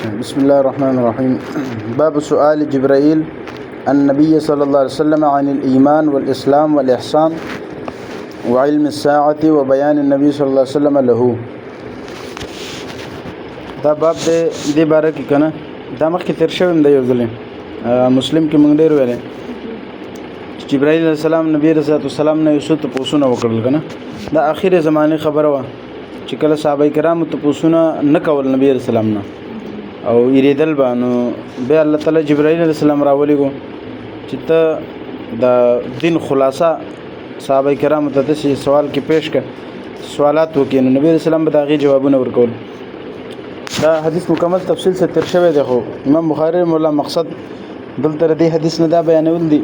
بسم الله الرحمن الرحيم. باب سؤال جبرائيل النبي صلى الله عليه وسلم عن الإيمان والإسلام والإحسان وعلم الساعة وبيان النبي صلى الله عليه وسلم له. دا باب دې باره کې کنه دا مخکې تیر شوی دی یو ځل مسلم کې موږ ډېر ویل جبرائیل علیه السلام نبی رسول الله نه یو څه تپوسونه وکړل کنه دا اخیره زمانه خبره و چې کله صحابه کرام تپوسونه نه کول نبی رسول الله نه او یریدل بانو به الله تعالی جبرائیل علیه السلام راولېګو چې ته د دین خلاصه صحابه کرام ته د سوال کې پیش کړ سوالات وکړي نو نبی رسول الله به دا غي جوابونه ورکول. دا حدیث مکمل تفصیل سے تر شوی دی خو امام بخاری مولا مقصد دلته دې حدیث نه دا بیانول دي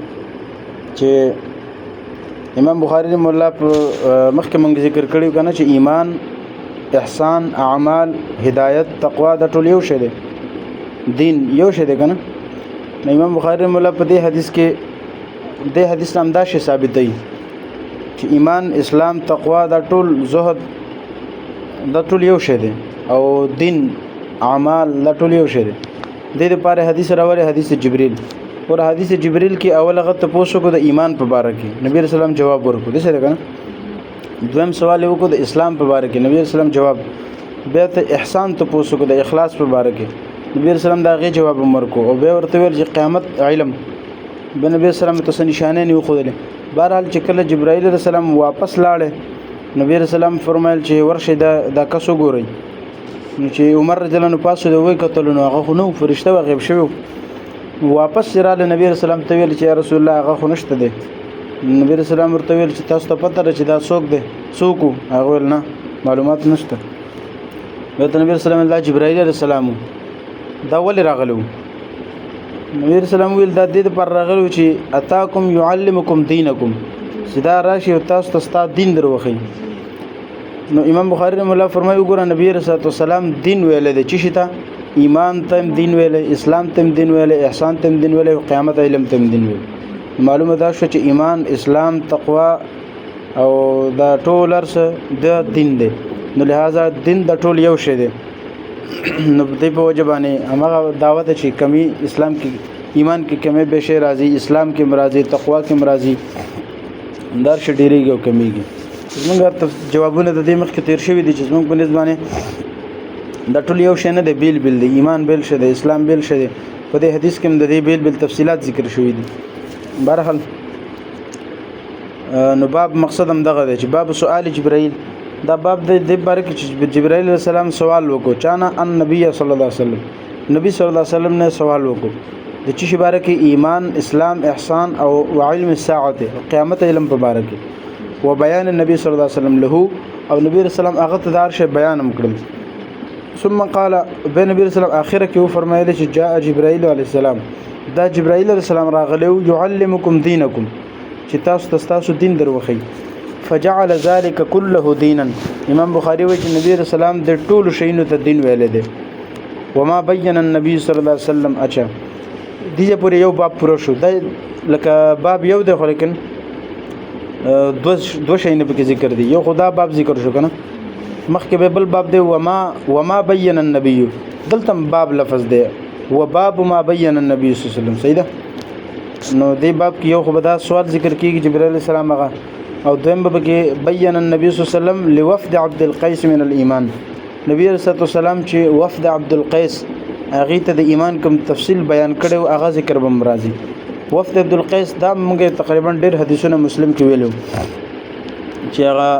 چې امام بخاری مولا مخکې مونږ ذکر کړیو کنه چې ایمان احسان اعمال هدایت تقوا د ټول یو شی دی دین یو شی دی کنه نو امام بخاری مولا په دې حدیث کې د حدیث نام دا شی ثابت دی چې ایمان اسلام تقوا د ټول زهد د ټول یو شی دی او دین اعمال د ټول یو شی دی. د دې لپاره حدیث راوړی حدیث جبرئیل اور حدیث جبرئیل کې اول هغه تاسو کو د ایمان په اړه کې نبی رسول الله جواب ورکړ دي سره کنه دویم سوال یو کو د اسلام په اړه کې نبی رسول الله جواب بیا ته احسان تاسو کو د اخلاص په اړه کې نبی رسول الله دا غي جواب ورکړ او به ورته ویل چې قیامت علم به نبی رسول الله ته نشانه نه خوده بهرحال چې کله جبرائیل علیه السلام واپس لاړ نبی رسول الله فرمایل چې ورشه دا کسو ګوري نو چې عمر رضی الله عنه پاسو دی وای کتل نو هغه خو نو فرشته غیب شوی واپس رااله نبی رسول الله ته ویل چې یا رسول الله هغه خو نشته دی نبی رسول الله ورته ویل چې تاسو ته پته ده چې دا څوک دی څوک هغه ول نه معلومات نشته ته نبی رسول الله جبرائیل علیه السلام دا ول راغلو نبی رسول الله ویل دا د دې پر راغلو چې اتاکم يعلمکم دینکم صدا راشي او تاسو ته دین دروخی. نو امام بخاری رحمه الله فرمایي وګوره نبی رسول الله دین ویل دی چې شته ایمان تم دین ویل اسلام تم دین ویل احسان تم دین ویل قیامت علم تم دین ویل. معلومه ده چې ایمان اسلام تقوا او دا ټول ارسه د دین دی نو لہذا دین د ټول یو شی دی نو دې په وجبانه هغه دعوت چې کمی اسلام کې ایمان کې کمی به شی راځي اسلام کې مرাজি تقوا کې مرাজি اندار شډيريږي او کمیږي. زمونږ جوابونه د دې مخ کې تیر شوی دي چې زمونږ په نسبانه د ټول یو شی نه دی بیل دی ایمان بیل شه دی اسلام بیل شه دی په دې حدیث کې د دې بیل تفصيلات ذکر شوی دي. بهرحال نو باب مقصد هم دغه دی چې باب سؤال جبرائیل دا باب د دې باره کې چې جبرائیل علیه السلام سوال وکړو چانه ان نبی صلی الله علیه وسلم نبی صلی الله علیه وسلم نه سوال وکړو د چی باره کې ایمان اسلام احسان او علم الساعه قیامت علم په باره کې و بیان النبي صلی الله علیه وسلم له او نبی رسول الله هغه تدار شی بیان کړل. ثم قال به نبی رسول الله اخره کې فرمایله چې جاء جبرائیل علیه السلام دا جبرائیل علیه السلام راغلی يعلمکم دینکم چې تاسو دین دروخی فجعل ذلك كله دينا. امام بخاری وایي چې نبی رسول الله د ټول شینو ته دین ویل دی. وما بين النبي صلی الله علیه وسلم اچھا دیجه پورې یو باب پوره شو دا لکه باب یو دی خو لیکن دو شینه په ذکر دی یو خدا باب ذکر شو کنه مخکې به بل باب دی وما بين النبي دلته باب لفظ دی وباب ما بين النبي صلی الله علیه وسلم صحیح ده. نو دې باب کې یو خو به دا سوال ذکر کیږي جبرائیل علیه السلام هغه او دویم به کې بين النبي صلی الله علیه وسلم لوفد عبد القیس من الايمان نبی رسول الله سلام چې وفد عبد القیس هغه ته د ایمان کوم تفصیل بیان کړو هغه ذکر به مرাজি. وفد عبد القیس دا موږ تقریبا ډېر حدیثونه مسلم کې ویلو چې هغه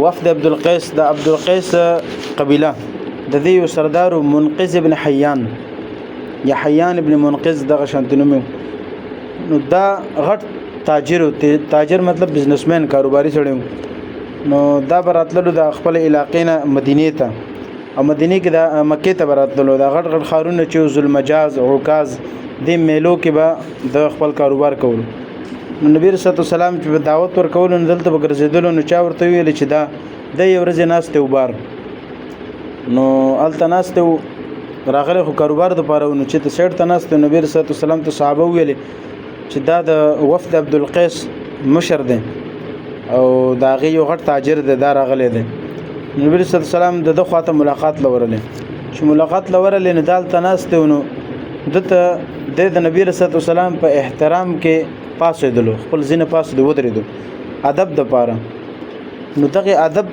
وفد عبد القیس د عبد القیس قبیله د دې سردار منقذ ابن حیان یا حیان ابن منقذ دغه شانتنو نو دا غټ تاجر مطلب بزنسمن کاروباري سړی نو دا براتلو د خپل علاقې نه مدینه ته او مدینه کې د مکه ته براتلو دا غټ خارونه چې ذوالمجاز عکاز د میلو کې به د خپل کاروبار کول نبی رسول الله سلام چې دعوت ورکول نو دلته وګرځیدل نو چا ورته ویل چې دا د یو ورځ ناشته وبار نو الته ناشته راغله خو کاروبار د پاره نو چې ته سیټ ته ناشته نبی رسول الله سلام ته صحابه ویل چې دا د وفد عبد القیس مشر دی او دا غي یو غټ تاجر دی دا راغله دی نبی رسول الله سلام د خواته ملاقات لورله چې ملاقات لورل نه دال تناسته نو دته د نبی رسول الله سلام په احترام کې پاسې دلو خپل زینه پاسې ودرېدو ادب د پاره نو دغه ادب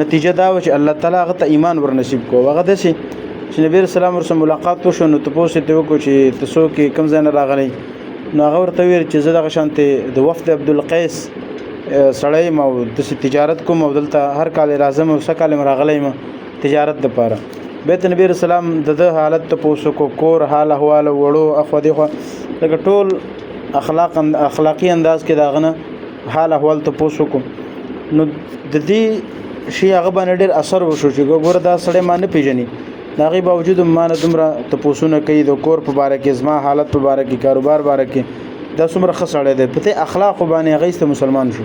نتیجه دا و چې الله تعالی هغه ته ایمان ورنصیب کو هغه د شي چې نبی رسول الله سره ملاقات وشو نو تاسو ته وکړو چې تاسو کې کم ځای نه راغلی نو هغه ورته ویل چې زه دغه شانته د وفد عبدالقیس سړی ما د تجارت کوم او دلته هر کال راځم او سکه کال راغلی ما تجارت د پاره بیت نبی رسول الله د حالت ته پوسو کو کور حال احوال وړو اخو دی خو لکه ټول اخلاقی انداز کې داغنه حال احوال ته پوسو کو نو د دې شی هغه باندې ډېر اثر وشو چې ګوره دا سړی ما نه پیژني دا غي باوجود ما نه دومره ته پوسونه کوي د کور په باره کې زما حالت په باره کې کاروبار باره کې دا څومره ښه سړی دی په اخلاق باندې هغه است مسلمان شو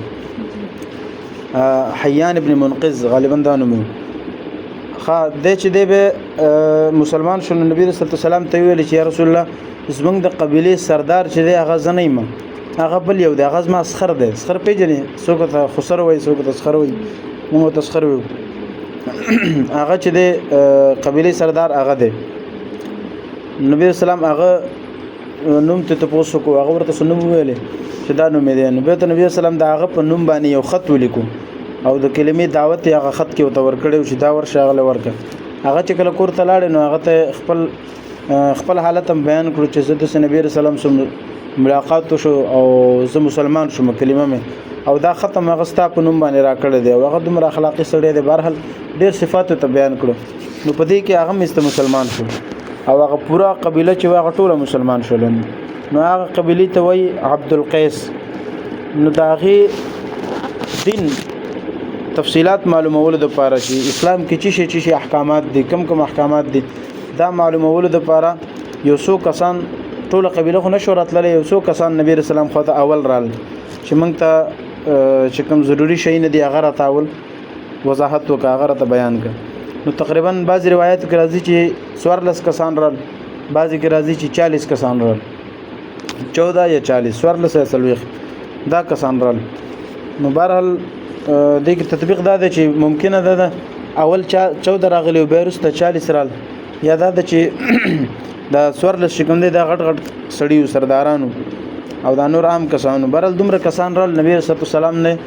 حیان ابن منقذ غالبا دا نوم خا د چې دی به مسلمان شو نبی رسول الله سلام ته ویل چې یا رسول الله زمونږ د قبيله سردار چې دی هغه زنیم هغه بل یو دی هغه زما اسخر دی اسخر پیژنې څوک ته خسر وای څوک ته اسخر وای موږ ته اسخر وای هغه چې دی قبيله سردار هغه دی نبی اسلام هغه نوم ته پوسو کو هغه ورته سنوم ویلې چې دا نوم دی نبی اسلام دا هغه په نوم باندې یو خط ولیکو او د کلمې دعوت هغه خط کې وته ورکړو چې دا ورشاغله ورکه هغه چې کله کور ته لاړ نو هغه ته خپل حالت هم بیان کړو چې زه د نبی رسول الله سره ملاقات شو او زه مسلمان شوم کلمه مې او دا ختم هغه ستا په نوم باندې راکړل دی او هغه دومره اخلاقی سړی دی بهرحال ډېر صفات ته بیان کړو نو په دې کې هغه مست مسلمان شو او هغه پورا قبیله چې هغه ټوله مسلمان شول نو هغه قبیله ته وای عبدالقیس نو داغه دین تفصیلات معلومولو د پاره چې اسلام کې چی شي احکامات دي کم احکامات دي دا معلومولو د پاره یو څو کسان ټول قبیله خو نشو راتللی یو څو کسان نبی رسول الله خو ته اول رال چې موږ ته چې کوم ضروری شي نه دی هغه راتاول وضاحت وکړه هغه ته بیان کړ نو تقریبا بعض روایت کې راځي چې 14 کسان رال بعضی کې راځي چې 40 کسان رال 14 یا 40 14 یا 40 دا کسان رال نو بهرحال دې کې تطبیق دا دی چې ممکنه ده اول 14 راغلی او بیرسته 40 رال یا دا چې دا 14 شکم دی دا غټ سړیو سردارانو او دا نور عام کسانو بهرحال دومره کسان رال نبی رسول الله سلام نه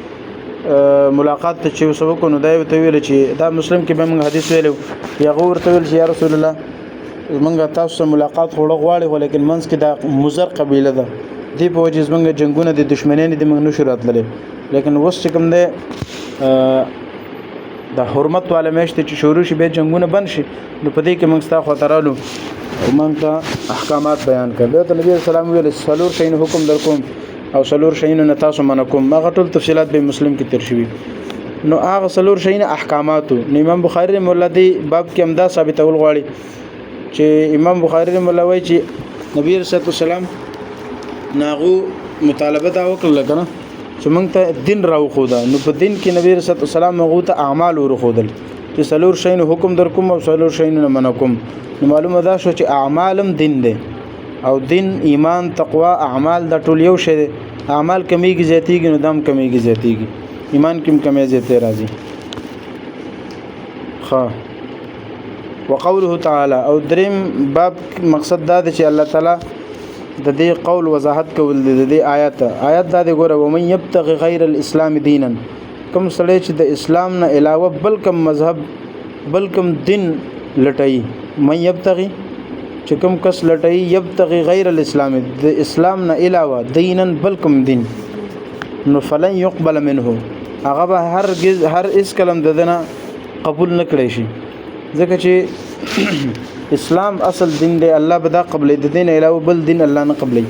ملاقات ته چې وسو کو نو دا ویل چې دا مسلم کې به موږ حدیث ویلو یا غور ته ویل چې یا رسول الله موږ تاسو سره ملاقات غواړو ولیکن منځ کې دا مزر قبیله ده دی په وجه زمونږ جنگونه د دشمنانو د موږ نشو راتللی لیکن وس چې کوم ده د حرمت والا میشته چې شروع شي به جنگونه بند شي نو په دې کې موږ ستا خطرالو او موږ ته احکامات بیان کړل ته نبی سلام ویل سلور شین حکم در کوم او سلور شین نه تاسو منکم هغه ټول تفصيلات به مسلم کې تر شوي نو هغه سلور شین احکامات نو امام بخاری مولا دی باب کې امدا ثابتول غواړي چې امام بخاری مولا وایي چې نبی رسول الله سلام ناغو مطالبه دا وکړه کنه چې موږ ته دین راو خودا نو په دین کې نبی رسول الله سلام موږ ته اعمال ور خودل چې سلور شین حکم در کوم او سلور شین نه منکم نو معلومه ده شو چې اعمالم دین دی او دین ایمان تقوا اعمال د ټول یو شی دی اعمال کمیږي زیاتیږي نو دم کمیږي زیاتیږي ایمان کم کمی زیاته راځي وقوله تعالی او دریم باب مقصد دا دی چې الله تعالی د دې قول وضاحت کول د دې آیات دا دی ګوره ومن یبتغي غیر الاسلام دینا کوم سړی چې د اسلام نه علاوه بل کوم مذهب بل کوم دین لټای من یبتغي چې کوم کس لټای یبتغي غیر الاسلام د اسلام نه علاوه دینا بل کوم دین نو فلن يقبل منه هغه به هر اس کلم ددنه قبول نکړي شي ځکه چې اسلام اصل دین دی الله به دا قبل د دین علاوه بل دین الله نه قبلي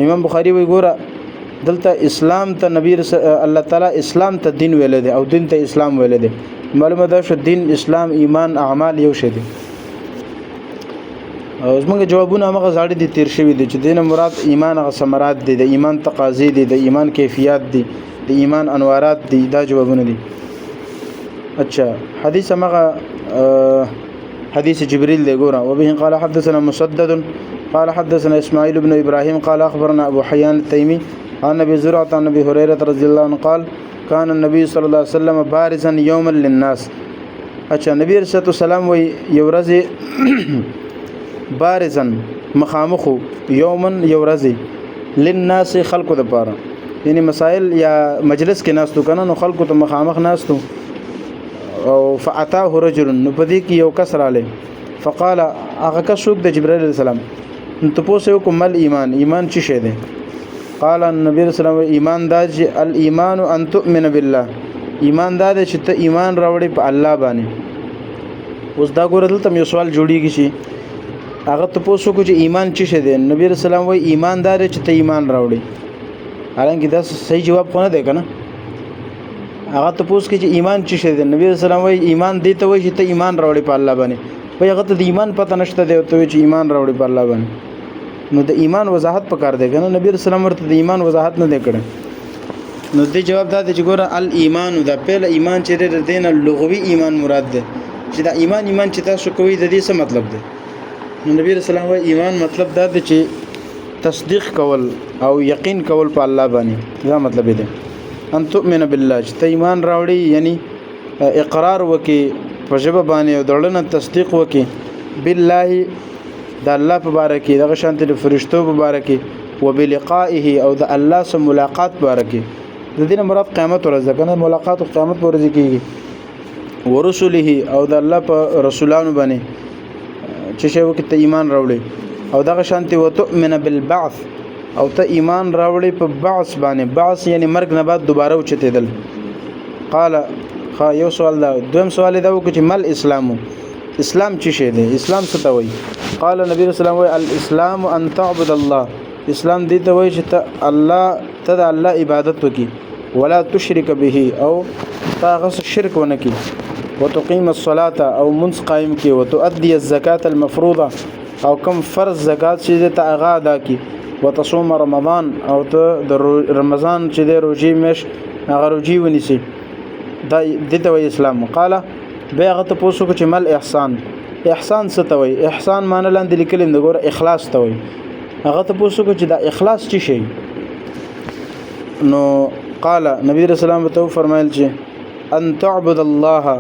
امام بخاری وی ګوره دلته اسلام ته نبی الله تعالی اسلام ته دین ویل دی او دین ته اسلام ویل دی معلومه ده شو دین اسلام ایمان اعمال یو شی دي او زموږ جوابونه هغه زاړه دي تیر شوی دي چې دین مراد ایمان هغه ثمرات دي د ایمان تقاضی دي د ایمان کیفیت دي د ایمان انوارات دي دا جوابونه دي اچھا حدیث هغه حديث جبريل لغورا وبه قال حدثنا مسدد قال حدثنا إسماعيل بن إبراهيم قال أخبرنا أبو حيان التيمي عن أبي زرعة عن أبي هريرة رضي الله عنه قال كان النبي صلى الله عليه وسلم بارزا يوما للناس اچھا نبی رسول الله سلام وی یو ورځ بارزن مخامخو یومن یو ورځ للناس خلقو د پاره یعنی مسائل یا مجلس کې ناستو کنه نو خلقو ته مخامخ ناستو او فاتاه رجل نو پدې کې یو کس رااله فقال هغه کس څوک د جبرائیل علیه السلام نو تاسو کوم مل ایمان چی شه ده قال النبي صلی الله علیه وسلم ایمان دا چې الايمان ان تؤمن بالله ایمان دا چې ته ایمان راوړې په الله باندې اوس دا ګوره دلته یو سوال جوړیږي چې هغه تاسو کو چې ایمان چی شه ده نبی رسول الله وی ایمان دا چې ته ایمان راوړې حالانکه دا صحیح جواب خو نه دی کنه هغه تاسو کې چې ایمان چی شه ده نبی رسول الله وی ایمان دی ته وی چې ته ایمان راوړې په الله باندې په هغه ته د ایمان پته نشته دی ته چې ایمان راوړې په الله باندې نو د ایمان وضاحت پکار دی کنه نبی رسول الله ورته د ایمان وضاحت نه دی کړی نو دې جواب دا دی چې ګوره الایمان دا پیله ایمان چې د دینه لغوي ایمان مراد ده چې دا ایمان چې تاسو کوی د دې څه مطلب دی نو نبی رسول الله ایمان مطلب دا دی چې تصدیق کول او یقین کول په الله باندې دا مطلب دی ان تؤمن بالله چې ته ایمان راوړي یعنی اقرار وکي په ژبه باندې او دړنه تصدیق وکي بالله د الله په باره کې دغه شانتي د فرشتو په باره کې وبلقائه او د الله سره ملاقات په باره کې د دې مراد قیامت ورځ ده کنه ملاقات او قیامت په ورځ کېږي ورسله او د الله په رسولانو باندې چې شی وکړي ته ایمان راوړي او دغه شانتي وتؤمن بالبعث او ته ایمان راوړي په بعث باندې بعث یعنی مرګ نه بعد دوباره اوچتېدل قال یو سوال دا دویم سوال دا وکړي چې مل اسلامو اسلام چی شه دی اسلام څه ته وایي قال نبی رسول الله الاسلام ان تعبد الله اسلام دې ته وایي چې ته د الله عبادت وکي ولا تشرك به او تاغس شرک ونکي وتقيم الصلاه او منص قائم کی وتؤدي الزکات المفروضه او کم فرض زکات چې ته اغا ادا کی وتصوم رمضان او ته د رمضان چې د روزي مش هغه روزي ونیسي دا دې ته وایي اسلام قال بیا هغه ته پوښتنه کوي چې مل احسان څه ته وایي احسان معنی لاندې لیکل د ګوره اخلاص ته وایي هغه ته پوښتنه کوي چې دا اخلاص چی شي نو قال نبی رسول الله ته فرمایل چې ان تعبد الله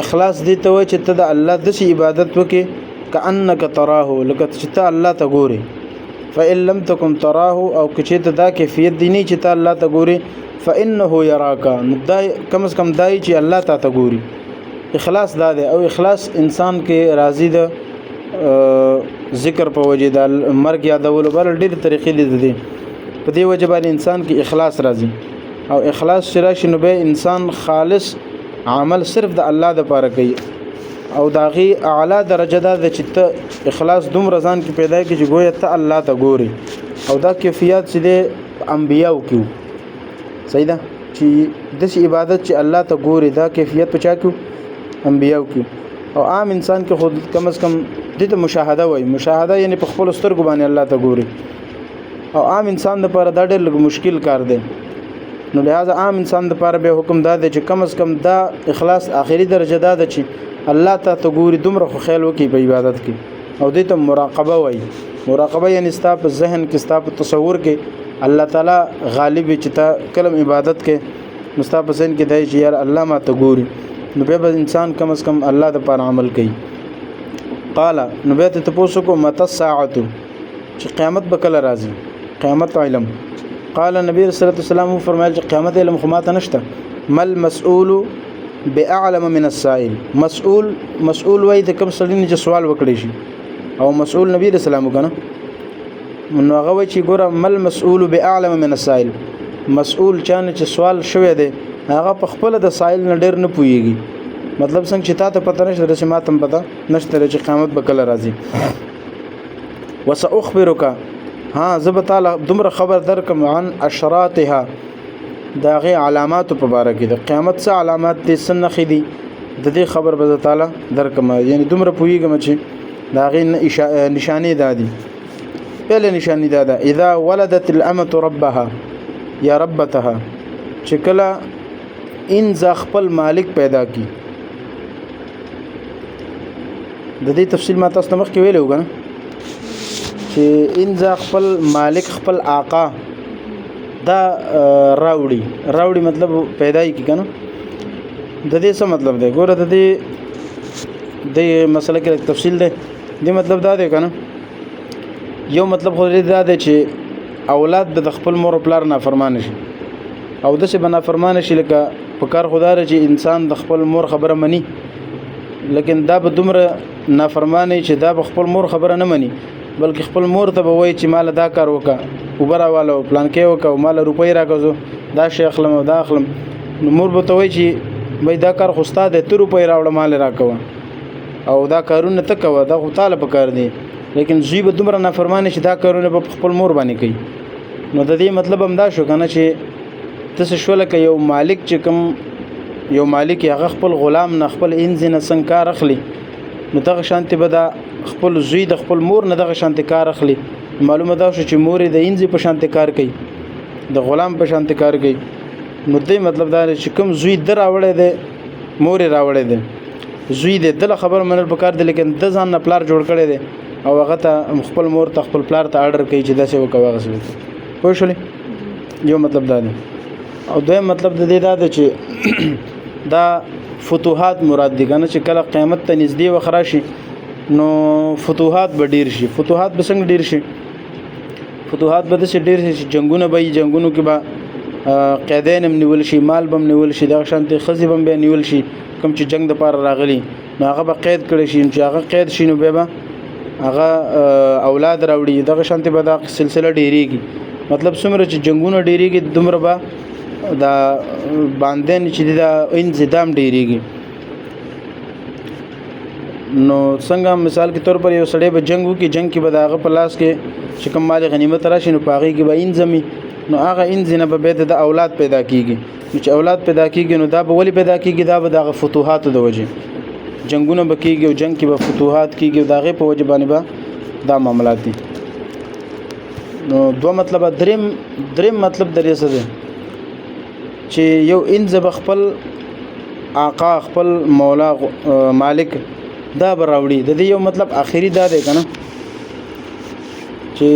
اخلاص دې ته وایي چې ته د الله د عبادت وکې کأنک تراه لکه چې ته الله ته ګوري فإن لم تكن تراه او که ته دا کیفیت دی نه چې ته الله ته ګوري فإنه يراك نو کم از کم دای چې الله ته ګوري اخلاص دا دی او اخلاص انسان کې راضي ده ذکر په وجه د مرګ یادولو بل ډېر طریقې دي په دې وجه باندې انسان کې اخلاص راځي او اخلاص چې راشي نو به انسان خالص عمل صرف د الله لپاره کوي او داغي اعلی درجه ده چې ته اخلاص دومره ځان کې پیدا کی چې ګویا ته الله ته ګوري او دا کیفیت چې د انبیاو کې صحیح ده چې د عبادت چې الله ته ګوري دا کیفیت په چا کې انبیاو کې او عام انسان کې خود کم از کم د مشاهده وای مشاهده یعنی په خپل سترګو باندې الله ته ګوري او عام انسان لپاره دا ډېر لږ مشکل کار دی نو لہذا عام انسان لپاره به حکم دا دی چې کم از کم دا اخلاص آخري درجه دا ده چې الله ته ګوري دومره خو خیال وکي په عبادت کې او دې ته مراقبه وای مراقبه یعنی ستا په ذهن کې ستا په تصور کې الله تعالی غالب چې تا کلم عبادت کې مستاپ ذهن کې دی چې یار الله ما ته ګوري نو به انسان کم از کم الله د پر عمل کوي قال نو به ته پوښتنه کو مت الساعه چې قیامت به کله راځي قیامت علم قال نبی رسول الله صلی الله علیه وسلم فرمایل چې قیامت علم خو ماته نشته مل مسئول باعلم من السائل مسئول وای د کوم سړي نه سوال وکړي شي او مسئول نبی رسول الله کنه نو هغه وای چې ګوره مل مسئول باعلم من السائل مسئول چانه چې سوال شوی دی هغه په خپل د سائل نه ډېر نه پويږي مطلب څنګه چې تا ته پته نشته چې ما ته پته نشته چې قیامت به کله راځي وساخبرک ها زبتاله دومره خبر درکم عن اشراطها داغه علامات په باره کې د قیامت څخه علامات دي سنخې دي د دې خبر به تعالی درکم یعنی دومره پويږم چې داغه نشانه دادي پهله نشانه داده اذا ولدت الامه ربها یا ربتها چې کله ان ز خپل مالک پیدا کی د دې تفصیل ما تاسو مخکې ویلو کنه چې ان ز خپل مالک خپل آقا دا راوړي مطلب پیدا کی کنه د دې څه مطلب دی ګوره د دې د مسله کې تفصیل ده. د مطلب دا دی کنه یو مطلب خو دې دا دی چې اولاد د خپل مور او پلار نافرمان شي او دسه بنا فرمان شي لکه په کار خدای چې انسان د خپل مور خبره مني لیکن دا به دومره نافرمانی چې دا به خپل مور خبره نه مني بلکې خپل مور ته به وایي چې مال دا کار وکا وبراواله پلان کې وکا او مال روپۍ راکوزو دا شي اخلم او دا اخلم نو مور به ته وایي چې وای دا کار خو ستاده ته روپۍ راوړه مال راکوه او دا کارونه ته کوه دا خو تعالی په کار دی لیکن زوی به دومره نافرمانی چې دا کارونه په خپل مور باندې کوي. نو د دې مطلب هم دا شو کنه چې تاسو شو لکه یو مالک چې کوم یو مالک هغه خپل غلام نه خپل انځنه څنګه کار اخلي نو دغه شانتي به دا خپل زوی د خپل مور نه دغه شانتي کار اخلي. معلومه دا شو چې مور د انځ په شانتي کار کوي د غلام په شانتي کار کوي. نو دې مطلب دا چې کوم زوی در راوړی دی مور راوړی دی زوی دې دله خبر منل پکار دی لیکن د ځان نه پلار جوړ کړی دی او هغه ته خپل مور ته خپل پلار ته آرډر کوي چې داسې وکوه هغسې وکړه. پوه شولې یو مطلب دا دی. او دویم مطلب د دې دا دی چې دا فتوحات مراد دي کنه چې کله قیامت ته نږدې وخت راشي نو فتوحات به ډیر شي. فتوحات به څنګه ډیر شي؟ فتوحات به داسې ډیر شي چې جنگونه به جنگونو کې به قیدین هم نیول شي مال به هم نیول شي دغه شانتې ښځې به هم بیا نیول شي کوم چې جنگ دپاره راغلي نو هغه به قید کړی شي چې هغه قید شي نو بیا به هغه اولاد راوړي دغه شانتې به دا سلسله ډیریږي. مطلب څومره چې جنگونه ډیریږي دومره به دا باندې چې دا انځدام ډیریږي. نو څنګه مثال کے طور پر یو سړی به جنگ وکي جنگ کې به داغه په لاس کې چې کوم مال غنیمت راشي نو پاغي کې به انځمي نو هغه انځنه به د اولاد پیدا کیږي. نو چې اولاد پیدا کیږي نو دا به ولی پیدا کیږي دا به دغه فتوحات د وجه جنگونه به کیږي او جنگ کې به فتوحات کیږي داغه په وجه باندې به دا معاملات دي. نو دوه مطلب دریم مطلب درې څه دی چې یو انځ خپل آقا خپل مولا مالک دا براوړي د دې یو مطلب اخیری دا دی کنه چې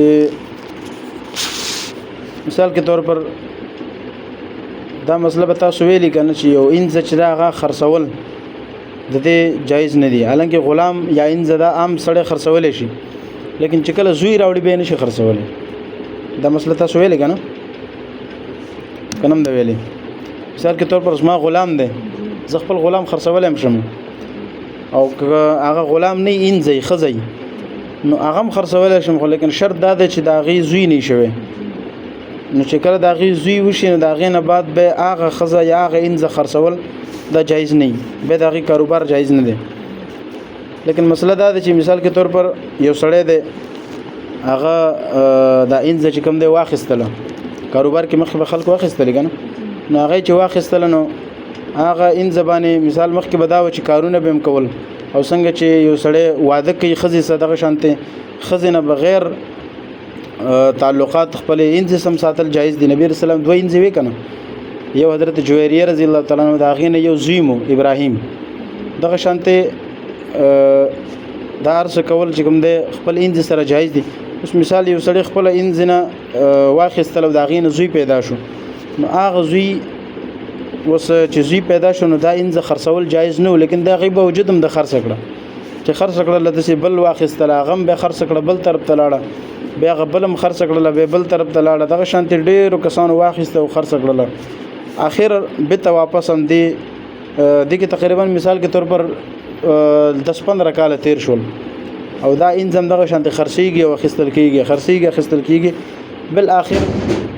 مثال کے طور پر دا مسله به تاسو ویلي کنه چې یو انځ چې دا هغه خرڅول د دې جایز نه دی حالانکه غلام یا انځ دا عام سړی خرڅول شي لیکن چې کله زوی راوړي به نه شي خرڅول دا مسله تاسو ویلي کنه کنم دا ویلي مثال کے طور پر اسما غلام دی زه خپل غلام خرڅول هم شم او هغه غلام نه انځي خزي نو هغه خرڅول شم خو لیکن شرط دا دی چې دا غي زوی نه شوي نو چې کله دا غي زوی وشي نو دا غي نه بعد به هغه خزه یا هغه انځ خرڅول دا جایز نه به دا غي کاروبار جایز نه دی. لیکن مسله دا دی چې مثال کے طور پر یو سړی دی هغه دا انځ چې کوم دی واخیستله کاروبار کې مخ به خلک واخیستل کنه نو هغه چې واخیستل نو هغه ان زبانه مثال مخ کې بداو چې کارونه به هم کول او څنګه چې یو سړی واده کوي خزي صدقه شانته خزینه بغیر تعلقات خپل انځ سم ساتل جایز دي. نبی رسول الله دوه انځ وی کنه یو حضرت جویریه رضی الله تعالی عنہ دا غینه یو زیمو ابراهیم دغه شانته دار څه کول چې کوم د خپل انځ سره جایز دي. اوس مثال یو سړی خپل انځ نه واخیستل دا غینه زوی پیدا شو نو هغه زوی وس چې زوی پیدا شو نو دا انځ خرڅول جایز نه لیکن دا غیبه وجودم د خرڅ کړه چې خرڅ کړه لته سی بل واخیستل غم به خرڅ کړه بل طرف ته لاړه بیا غبلم خرڅ کړه به بل طرف ته لاړه دغه شانت ډیرو کسانو واخیسته او خرڅ کړه اخر به ته واپس هم دی دغه تقریبا مثال کے طور پر 10-15 کال تیر شول او دا انځم دغه شانت خرڅيږي او خرڅل کیږي بل اخر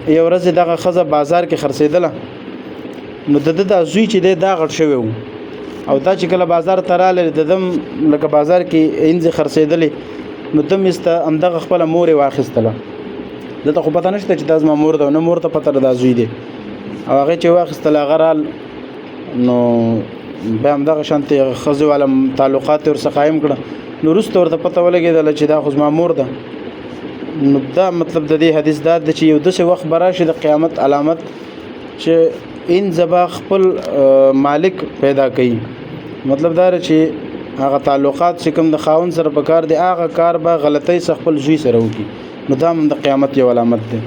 یو ورځ دغه خزه بازار کې خرڅیدله نو د زوی چې دا غټ شوی او دا چې کله بازار تراله د دم لکه بازار کې انځ خرڅیدلې نو دم است ام دغه خپل مور واخیستله دته خو پته نشته چې داز ما مور ده نو مور ته پته ده زوی دی او هغه چې واخیستله غرال نو به هم دغه شانت خزه ولم تعلقات ور سقایم کړه نو رست ورته پته ولګیدل چې دا خو ما مور ده. نو دا مطلب د دې حدیث دا چې یو دسه وخت براشه د قیامت علامت چې ان زبا خپل مالک پیدا کوي مطلب دا چې هغه تعلقات چې کوم د خاون سره په کار دی هغه کار به غلطۍ خپل زوی سره وکي نو دا د قیامت یو علامت ده.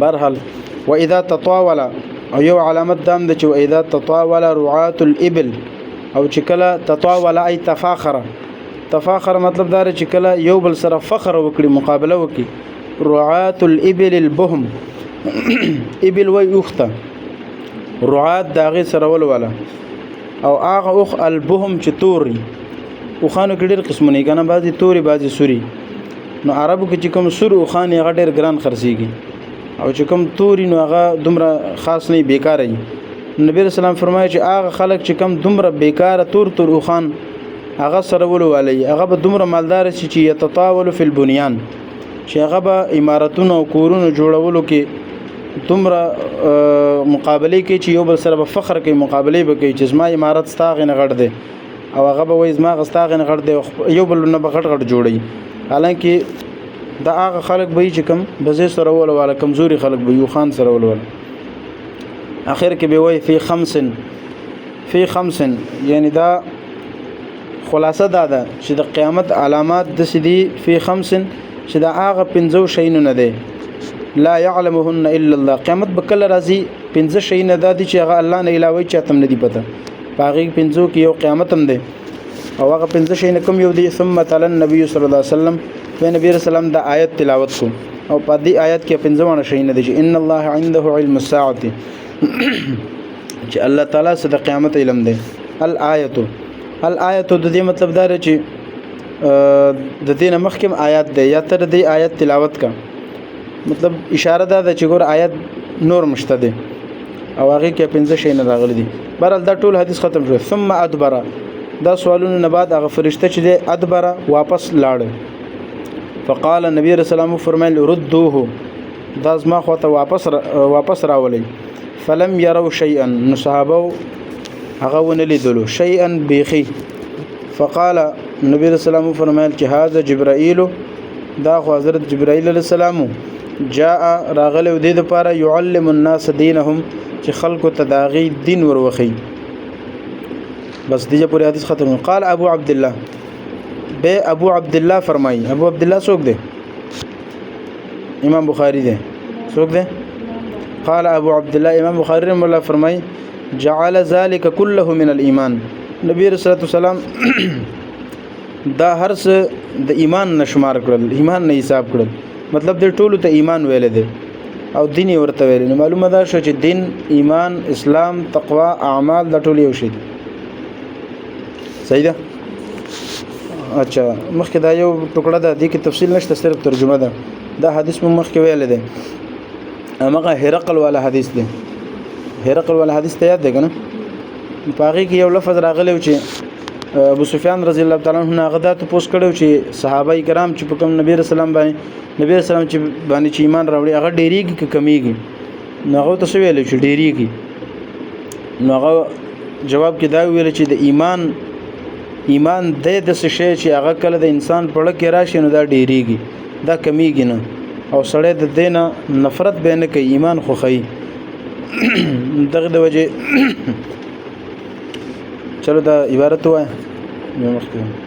برحال واذا تطاول او یو علامت دام ده چې واذا تطاول رعاة الابل او چې کله تطاول ای تفاخر مطلب دا چې کله یو بل سره فخر وکړي مقابله وکړي رعات الابل البهم ابل وی اوخته رعات داغه سره ولوله او هغه اوخ البهم چې توري وخانو کې ډېر قسمونه کنه بعضي توري بعضي سوري نو عربو کې چې کوم سور او خان یې ډېر ګران خرڅيږي او چې کوم توري نو هغه دومره خاص نه بیکار وي نبی رسول الله فرمایي چې هغه خلک چې کوم دومره بیکار تور او خان هغه سره ولولي هغه به دومره مالدار شي چې يتطاول فی البنيان چې هغه به امارتونو او کورونو جوړولو کې دومره مقابله کې چې یو بل سره به فخر کوي مقابله به کوي چې زما امارت ستاغه نه غړ دی او هغه به وای زما غستاغه نه غړ دی یو بل نه به غړ جوړي حالانکه دا هغه خلک به چې کوم بزې سره ولواله کمزوري خلک به یو خان سره ولواله اخر کې به وای فی خمس یعنی دا خلاصه ده چې د قیامت علامات د سدي فی خمس چې دا هغه 15 شینو نه دي لا يعلمهن الا الله قیامت بکله راځي 15 شینه د دي چې هغه الله نه علاوه چاته نه دی پته باغی 15 کې یو قیامت هم دی او هغه 15 شینه کوم یو دی ثم تعالی النبي صلی الله علیه وسلم په نبی رسول الله د آیت تلاوت کوم او په دې آیت کې 15 شینه دي چې ان الله عنده علم الساعه چې الله تعالی سره د قیامت علم دی الآیت د دې مطلب دا چې د دې مخکم آیات دی یا تر دې آیت تلاوت کا مطلب اشاره ده چې ګور آیت نور مشته دی او هغه کې 15 شي نه راغلي دي بهرحال دا ټول حدیث ختم شو ثم ادبر دا سوالونه نه بعد هغه فرشته چې دی ادبر واپس لاړ فقال نبی رسول الله فرمایل ردوه دا زما خو ته واپس راولي فلم يروا شيئا نو صحابه هغه ونه لیدلو شيئا بيخي فقال نبی رسول الله فرمایل چې هاذا جبرائیل دا خو حضرت جبرائیل علیہ السلام جاء راغله د لپاره يعلم الناس دينهم چې خلکو تداغي دین وروخي بس دغه پوری حدیث ختم قال ابو عبد الله به ابو عبد الله فرمایي ابو عبد الله څوک دی امام بخاری دی څوک دی قال ابو عبد الله امام بخاری رحمه الله فرمایي جعل ذلك كله من الايمان نبی رسول الله سلام دا هر څه د ایمان نشمار کړل ایمان نه حساب کړل مطلب د ټولو ته ایمان ویل دي او دین ورته ویل نو معلومه ده چې دین ایمان اسلام تقوا اعمال د ټولو یو شی دي صحیح ده اچھا مخکې دا یو ټوکړه ده د کې تفصیل نشته صرف ترجمه ده دا حدیث مخکې ویل دي امغه هرقل والا حدیث دی هرقل والا حدیث ته یاد دی کنه پاغي کې یو لفظ راغلی چې ابو سفیان رضی الله تعالی عنہ هغه د پوس کړو چې صحابه کرام چې په کوم نبی رسول الله باندې نبی رسول الله چې ایمان راوړي هغه ډیریږي که کمیږي نو هغه ته ویل چې ډیریږي نو هغه جواب کې دا ویل چې د ایمان د شی چې هغه کله د انسان په لکه راشي نو دا ډیریږي دا کمیږي نه او سړی د دینه نفرت به نه کوي ایمان خوخی دغه د وجه چلو دا عبارت وای مخکې